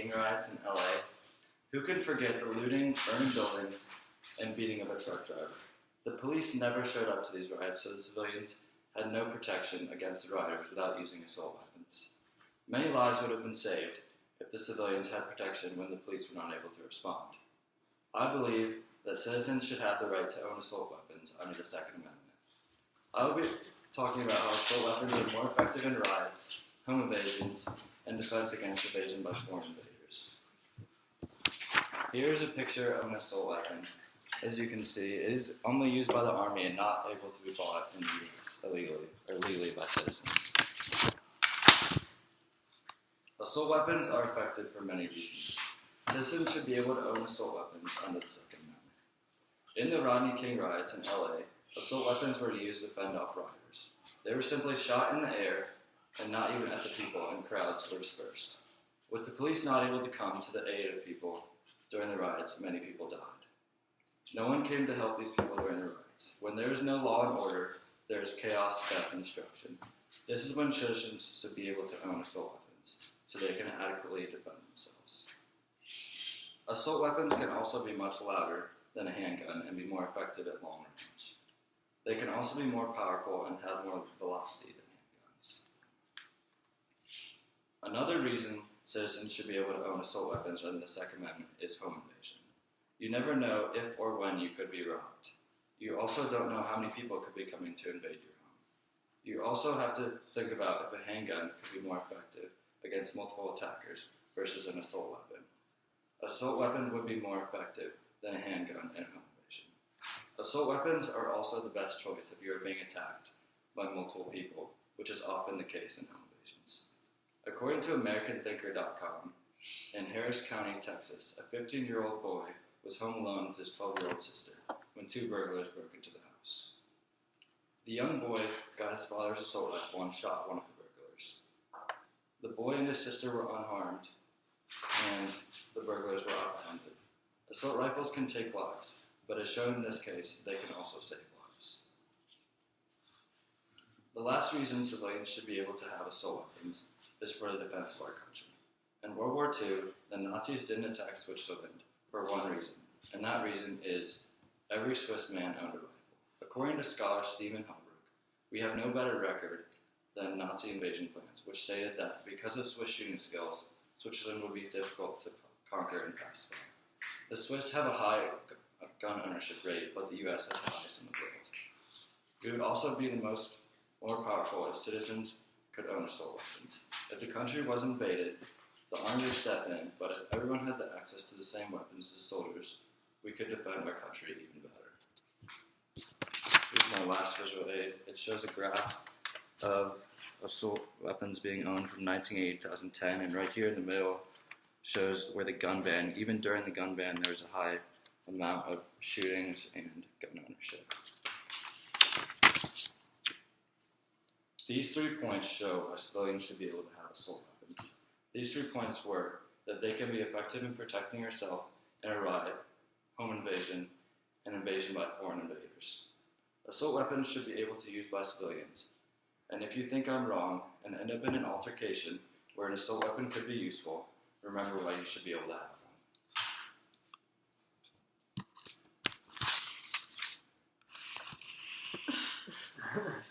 King riots in LA, who can forget the looting, burning buildings, and beating of a truck driver? The police never showed up to these riots, so the civilians had no protection against the rioters without using assault weapons. Many lives would have been saved if the civilians had protection when the police were not able to respond. I believe that citizens should have the right to own assault weapons under the Second Amendment. I will be talking about how assault weapons are more effective in riots, home invasions, and defense against invasion by foreign invaders. Here is a picture of an assault weapon. As you can see, it is only used by the Army and not able to be bought in the U.S. legally by citizens. Assault weapons are effective for many reasons. Citizens should be able to own assault weapons under the Second Amendment. In the Rodney King riots in LA, assault weapons were used to fend off rioters. They were simply shot in the air and not even at the people, and crowds were dispersed. With the police not able to come to the aid of people during the riots, many people died. No one came to help these people during the riots. When there is no law and order, there is chaos, death, and destruction. This is when citizens should be able to own assault weapons, so they can adequately defend themselves. Assault weapons can also be much louder than a handgun and be more effective at long range. They can also be more powerful and have more velocity than handguns. Another reason citizens should be able to own assault weapons under the Second Amendment is home invasion. You never know if or when you could be robbed. You also don't know how many people could be coming to invade your home. You also have to think about if a handgun could be more effective against multiple attackers versus an assault weapon. Assault weapon would be more effective than a handgun in a home invasion. Assault weapons are also the best choice if you are being attacked by multiple people, which is often the case in home invasions. According to AmericanThinker.com, in Harris County, Texas, a 15-year-old boy was home alone with his 12-year-old sister when two burglars broke into the house. The young boy got his father's assault rifle and shot one of the burglars. The boy and his sister were unharmed, and the burglars were apprehended. Assault rifles can take lives, but as shown in this case, they can also save lives. The last reason civilians should be able to have assault weapons is for the defense of our country. In World War II, the Nazis didn't attack Switzerland for one reason, and that reason is every Swiss man owned a rifle. According to scholar Stephen Holbrook, we have no better record than Nazi invasion plans, which stated that because of Swiss shooting skills, Switzerland would be difficult to conquer and pacify. The Swiss have a high gun ownership rate, but the U.S. has the highest in the world. We would also be more powerful if citizens could own assault weapons. If the country was invaded, the army would step in, but if everyone had the access to the same weapons as soldiers, we could defend our country even better. Here's my last visual aid. It shows a graph of assault weapons being owned from 1980 to 2010, and right here in the middle shows where the gun ban, even during the gun ban, there's a high amount of shootings and gun ownership. These 3 points show why civilians should be able to have assault weapons. These 3 points were that they can be effective in protecting yourself in a riot, home invasion, and invasion by foreign invaders. Assault weapons should be able to be used by civilians. And if you think I'm wrong and end up in an altercation where an assault weapon could be useful, remember why you should be able to have one.